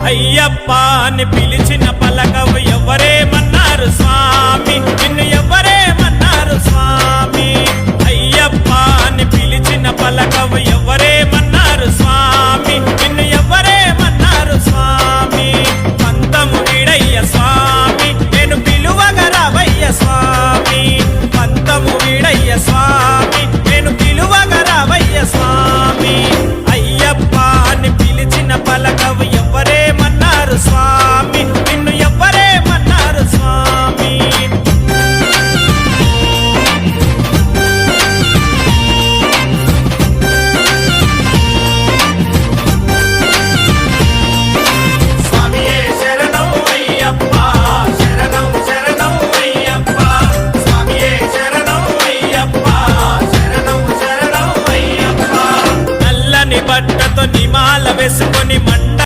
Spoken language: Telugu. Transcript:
అయ్యప్ప అని పిలిచిన పలకవు ఎవరేమన్నారు స్వామి, నిన్ను ఎవరేమన్నారు స్వామి. అయ్యప్ప అని పిలిచిన పలకవు ఎవరేమన్నారు